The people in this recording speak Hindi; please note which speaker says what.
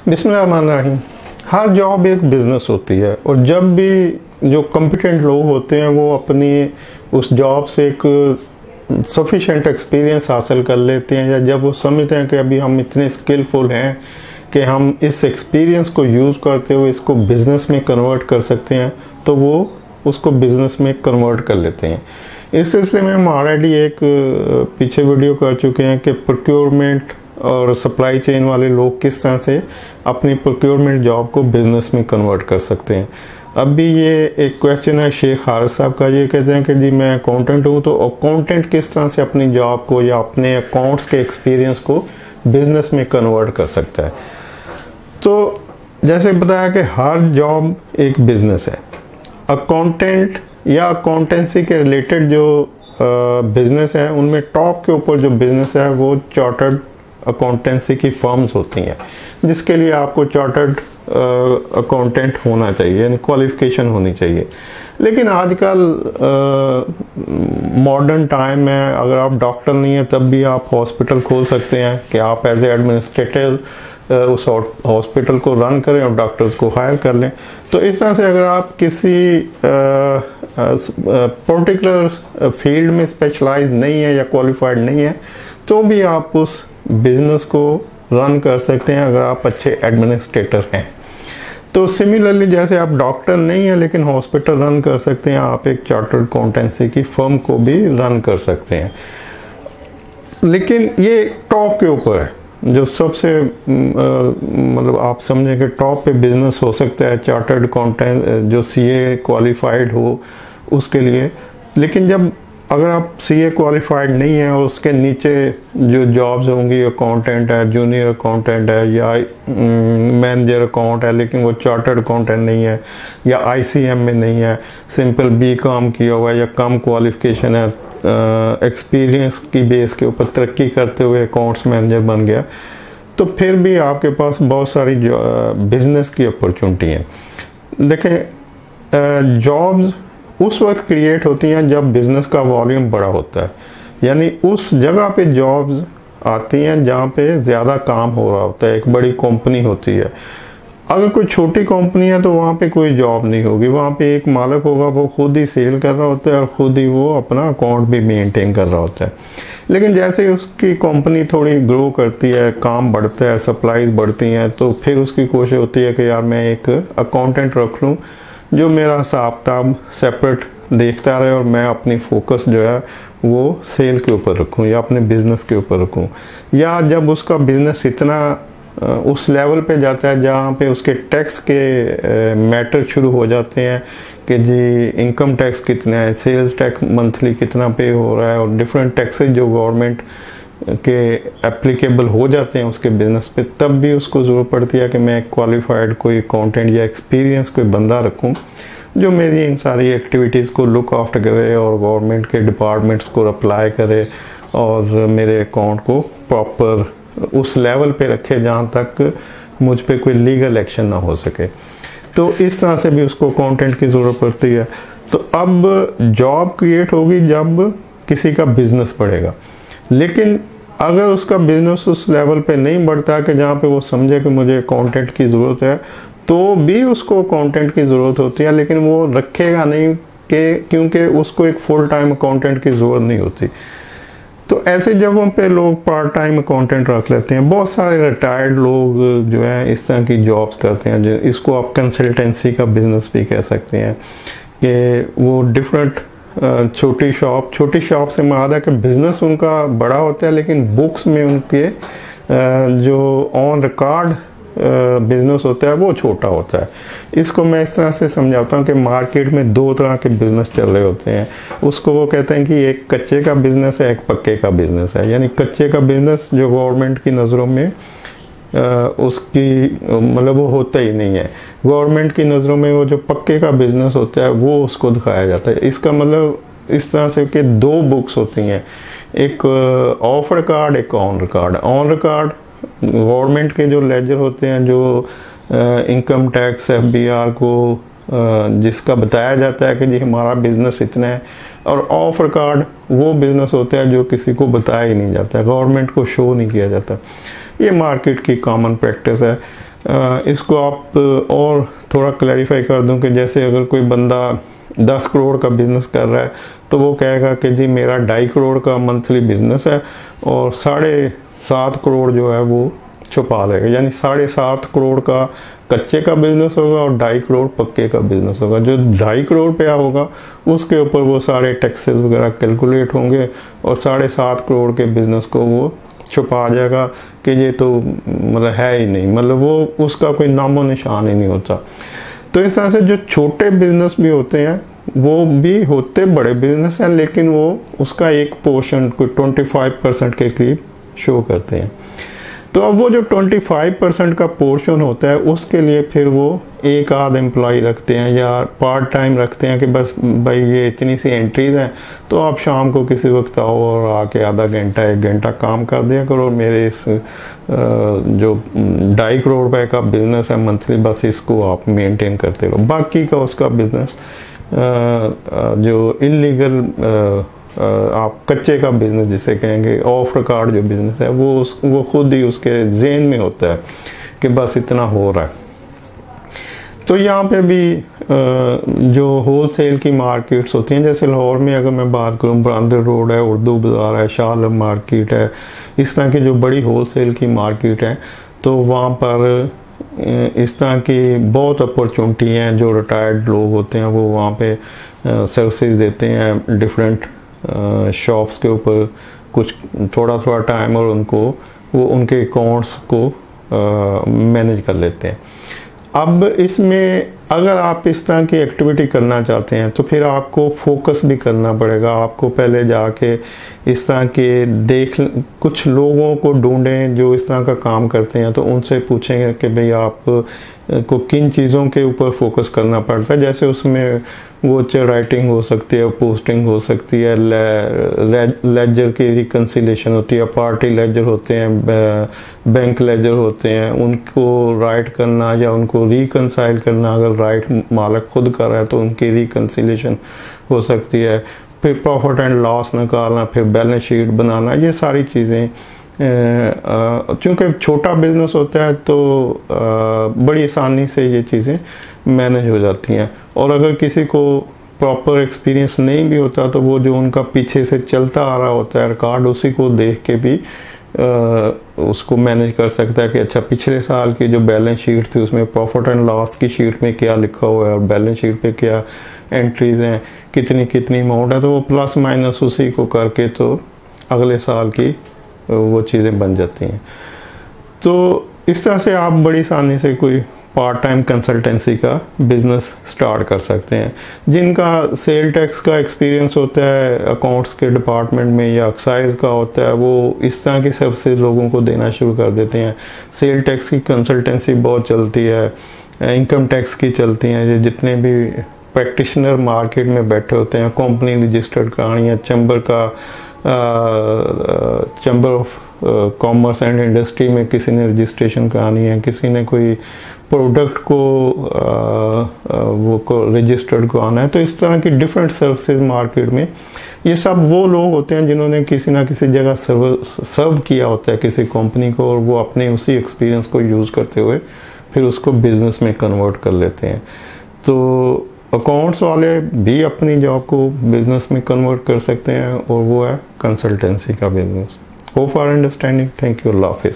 Speaker 1: बिस्मिल्लाहिर्रहमानिर्रहीम। हर जॉब एक बिज़नेस होती है और जब भी जो कॉम्पिटेंट लोग होते हैं वो अपनी उस जॉब से एक सफिशेंट एक्सपीरियंस हासिल कर लेते हैं, या जब वो समझते हैं कि अभी हम इतने स्किलफुल हैं कि हम इस एक्सपीरियंस को यूज़ करते हुए इसको बिज़नेस में कन्वर्ट कर सकते हैं, तो वो उसको बिज़नेस में कन्वर्ट कर लेते हैं। इस सिलसिले में हम ऑलरेडी एक पीछे वीडियो कर चुके हैं कि प्रोक्योरमेंट और सप्लाई चेन वाले लोग किस तरह से अपनी प्रोक्योरमेंट जॉब को बिज़नेस में कन्वर्ट कर सकते हैं। अब भी ये एक क्वेश्चन है शेख हारिस साहब का, ये कहते हैं कि जी मैं अकाउंटेंट हूँ, तो अकाउंटेंट किस तरह से अपनी जॉब को या अपने अकाउंट्स के एक्सपीरियंस को बिज़नेस में कन्वर्ट कर सकता है। तो जैसे बताया कि हर जॉब एक बिज़नेस है। अकाउंटेंट या अकाउंटेंसी के रिलेटेड जो बिज़नेस है उनमें टॉप के ऊपर जो बिज़नेस है वो चार्टर्ड अकाउंटेंसी की फर्म्स होती हैं, जिसके लिए आपको चार्टर्ड अकाउंटेंट होना चाहिए, यानी क्वालिफिकेशन होनी चाहिए। लेकिन आजकल मॉडर्न टाइम है, अगर आप डॉक्टर नहीं हैं तब भी आप हॉस्पिटल खोल सकते हैं कि आप एज एडमिनिस्ट्रेटर उस हॉस्पिटल को रन करें और डॉक्टर्स को हायर कर लें। तो इस तरह से अगर आप किसी पर्टिकुलर फील्ड में स्पेशलाइज नहीं है या क्वालिफाइड नहीं है तो भी आप उस बिज़नेस को रन कर सकते हैं अगर आप अच्छे एडमिनिस्ट्रेटर हैं। तो सिमिलरली जैसे आप डॉक्टर नहीं हैं लेकिन हॉस्पिटल रन कर सकते हैं, आप एक चार्टर्ड अकाउंटेंसी की फर्म को भी रन कर सकते हैं। लेकिन ये टॉप के ऊपर है, जो सबसे मतलब आप समझें कि टॉप पे बिज़नेस हो सकता है चार्टर्ड अकाउंटेंट जो सीए क्वालिफाइड हो उसके लिए। लेकिन जब अगर आप सीए क्वालिफाइड नहीं है और उसके नीचे जो जॉब्स होंगी, अकाउंटेंट है, जूनियर अकाउंटेंट है या मैनेजर अकाउंट है, लेकिन वो चार्टर्ड अकाउंटेंट नहीं है या आईसीएम में नहीं है, सिंपल बीकॉम किया हुआ है या कम क्वालिफिकेशन है, एक्सपीरियंस की बेस के ऊपर तरक्की करते हुए अकाउंट्स मैनेजर बन गया, तो फिर भी आपके पास बहुत सारी बिजनेस की अपॉर्चुनिटी हैं। देखें, जॉब्स उस वक्त क्रिएट होती हैं जब बिज़नेस का वॉल्यूम बड़ा होता है, यानी उस जगह पे जॉब्स आती हैं जहाँ पे ज़्यादा काम हो रहा होता है, एक बड़ी कंपनी होती है। अगर कोई छोटी कंपनी है तो वहाँ पे कोई जॉब नहीं होगी, वहाँ पे एक मालिक होगा, वो खुद ही सेल कर रहा होता है और ख़ुद ही वो अपना अकाउंट भी मेंटेन कर रहा होता है। लेकिन जैसे उसकी कंपनी थोड़ी ग्रो करती है, काम बढ़ता है, सप्लाईज बढ़ती हैं, तो फिर उसकी कोशिश होती है कि यार मैं एक अकाउंटेंट रख लूँ जो मेरा हिसाब किताब सेपरेट देखता रहे और मैं अपनी फोकस जो है वो सेल के ऊपर रखूं या अपने बिज़नेस के ऊपर रखूं। या जब उसका बिज़नेस इतना उस लेवल पे जाता है जहाँ पे उसके टैक्स के मैटर शुरू हो जाते हैं कि जी इनकम टैक्स कितना है, सेल्स टैक्स मंथली कितना पे हो रहा है, और डिफरेंट टैक्सेस जो गवर्नमेंट के एप्लीकेबल हो जाते हैं उसके बिज़नेस पे, तब भी उसको ज़रूरत पड़ती है कि मैं क्वालिफाइड कोई अकाउंटेंट या एक्सपीरियंस कोई बंदा रखूं जो मेरी इन सारी एक्टिविटीज़ को लुक आफ्टर करे और गवर्नमेंट के डिपार्टमेंट्स को अप्लाई करे और मेरे अकाउंट को प्रॉपर उस लेवल पे रखे जहां तक मुझ पे कोई लीगल एक्शन ना हो सके। तो इस तरह से भी उसको अकाउंटेंट की ज़रूरत पड़ती है। तो अब जॉब क्रिएट होगी जब किसी का बिज़नेस बढ़ेगा, लेकिन अगर उसका बिज़नेस उस लेवल पे नहीं बढ़ता कि जहाँ पे वो समझे कि मुझे अकाउंटेंट की ज़रूरत है, तो भी उसको अकाउंटेंट की ज़रूरत होती है, लेकिन वो रखेगा नहीं क्योंकि उसको एक फुल टाइम अकाउंटेंट की ज़रूरत नहीं होती। तो ऐसे जगहों पे लोग पार्ट टाइम अकाउंटेंट रख लेते हैं। बहुत सारे रिटायर्ड लोग जो हैं इस तरह की जॉब्स करते हैं, जो इसको आप कंसल्टेंसी का बिज़नेस भी कह सकते हैं कि वो डिफरेंट छोटी शॉप से मुराद है कि बिज़नेस उनका बड़ा होता है लेकिन बुक्स में उनके जो ऑन रिकॉर्ड बिज़नेस होता है वो छोटा होता है। इसको मैं इस तरह से समझाता हूँ कि मार्केट में दो तरह के बिज़नेस चल रहे होते हैं। उसको वो कहते हैं कि एक कच्चे का बिज़नेस है, एक पक्के का बिज़नेस है। यानी कच्चे का बिज़नेस जो गवर्नमेंट की नज़रों में उसकी मतलब वो होता ही नहीं है, गवर्नमेंट की नज़रों में वो जो पक्के का बिज़नेस होता है वो उसको दिखाया जाता है। इसका मतलब इस तरह से कि दो बुक्स होती हैं, एक ऑफ रिकॉर्ड, एक on record. On record government के जो लेजर होते हैं, जो इनकम टैक्स एफबीआर को जिसका बताया जाता है कि जी हमारा बिज़नेस इतना है, और ऑफ रिकॉर्ड वो बिज़नेस होता है जो किसी को बताया ही नहीं जाता, गवर्नमेंट को शो नहीं किया जाता। ये मार्केट की कॉमन प्रैक्टिस है। इसको आप और थोड़ा क्लैरिफाई कर दूं कि जैसे अगर कोई बंदा 10 करोड़ का बिज़नेस कर रहा है तो वो कहेगा कि जी मेरा 2.5 करोड़ का मंथली बिज़नेस है और 7.5 करोड़ जो है वो छुपा लेगा, यानी 7.5 करोड़ का कच्चे का बिजनेस होगा और 2.5 करोड़ पक्के का बिजनेस होगा। जो 2.5 करोड़ पे होगा उसके ऊपर वो सारे टैक्सेस वगैरह कैलकुलेट होंगे और 7.5 करोड़ के बिजनेस को वो छुपा जाएगा कि ये तो मतलब है ही नहीं, मतलब वो उसका कोई नामो निशान ही नहीं होता। तो इस तरह से जो छोटे बिजनेस भी होते हैं वो भी होते बड़े बिजनेस हैं, लेकिन वो उसका एक पोर्शन कोई 25% के करीब शो करते हैं। तो अब वो जो 25% का पोर्शन होता है उसके लिए फिर वो एक आध एम्प्लॉय रखते हैं या पार्ट टाइम रखते हैं कि बस भाई ये इतनी सी एंट्रीज हैं तो आप शाम को किसी वक्त आओ और आके आधा घंटा 1 घंटा काम कर दिया करो, मेरे इस जो 2.5 करोड़ रुपए का बिज़नेस है मंथली, बस इसको आप मेंटेन करते रहो। बाकी का उसका बिज़नेस जो इलीगल आप कच्चे का बिज़नेस जिसे कहेंगे, ऑफ रिकॉर्ड जो बिज़नेस है वो खुद ही उसके ज़हन में होता है कि बस इतना हो रहा है। तो यहाँ पे भी जो होलसेल की मार्केट्स होती हैं, जैसे लाहौर में अगर मैं बात करूँ बरांदर रोड है, उर्दू बाज़ार है, शाह आलम मार्केट है, इस तरह की जो बड़ी होलसेल की मार्केट है तो वहाँ पर इस तरह की बहुत अपॉर्चुनिटी हैं। जो रिटायर्ड लोग होते हैं वो वहाँ पे सर्विसेज देते हैं डिफरेंट शॉप्स के ऊपर, कुछ थोड़ा टाइम, और वो उनके अकाउंट्स को मैनेज कर लेते हैं। अब इसमें अगर आप इस तरह की एक्टिविटी करना चाहते हैं तो फिर आपको फोकस भी करना पड़ेगा। आपको पहले जाके इस तरह के कुछ लोगों को ढूंढें जो इस तरह का काम करते हैं, तो उनसे पूछेंगे कि भाई आप को किन चीज़ों के ऊपर फोकस करना पड़ता है। जैसे उसमें वोचर राइटिंग हो सकती है, पोस्टिंग हो सकती है, लेजर की रिकन्सिलेशन होती है, पार्टी लेजर होते हैं, बैंक लेजर होते हैं, उनको राइट करना या उनको रिकन्साइल करना। अगर राइट मालिक खुद कर रहा है तो उनकी रिकन्सिलेशन हो सकती है। फिर प्रॉफिट एंड लॉस निकालना, फिर बैलेंस शीट बनाना, ये सारी चीज़ें चूँकि छोटा बिजनेस होता है तो बड़ी आसानी से ये चीज़ें मैनेज हो जाती हैं। और अगर किसी को प्रॉपर एक्सपीरियंस नहीं भी होता तो वो जो उनका पीछे से चलता आ रहा होता है रिकॉर्ड, उसी को देख के भी उसको मैनेज कर सकता है कि अच्छा पिछले साल की जो बैलेंस शीट थी उसमें प्रॉफिट एंड लॉस की शीट में क्या लिखा हुआ है और बैलेंस शीट पे क्या एंट्रीज हैं, कितनी अमाउंट है, तो वो प्लस माइनस उसी को करके तो अगले साल की वो चीज़ें बन जाती हैं। तो इस तरह से आप बड़ी आसानी से कोई पार्ट टाइम कंसल्टेंसी का बिज़नेस स्टार्ट कर सकते हैं। जिनका सेल टैक्स का एक्सपीरियंस होता है अकाउंट्स के डिपार्टमेंट में या एक्साइज का होता है, वो इस तरह की सर्विसेज लोगों को देना शुरू कर देते हैं। सेल टैक्स की कंसल्टेंसी बहुत चलती है, इनकम टैक्स की चलती हैं। ये जितने भी प्रैक्टिशनर मार्केट में बैठे होते हैं, कंपनी रजिस्टर्ड करानी है, chamber of commerce and industry में किसी ने रजिस्ट्रेशन करानी है, किसी ने कोई प्रोडक्ट को रजिस्टर्ड कराना है, तो इस तरह की डिफरेंट सर्विसेज मार्केट में ये सब वो लोग होते हैं जिन्होंने किसी ना किसी जगह सर्व किया होता है किसी कंपनी को, और वो अपने उसी एक्सपीरियंस को यूज़ करते हुए फिर उसको बिज़नेस में कन्वर्ट कर लेते हैं। तो अकाउंट्स वाले भी अपनी जॉब को बिज़नेस में कन्वर्ट कर सकते हैं, और वो है कंसल्टेंसी का business. Hope for understanding. Thank you. अल्लाह हाफिज़।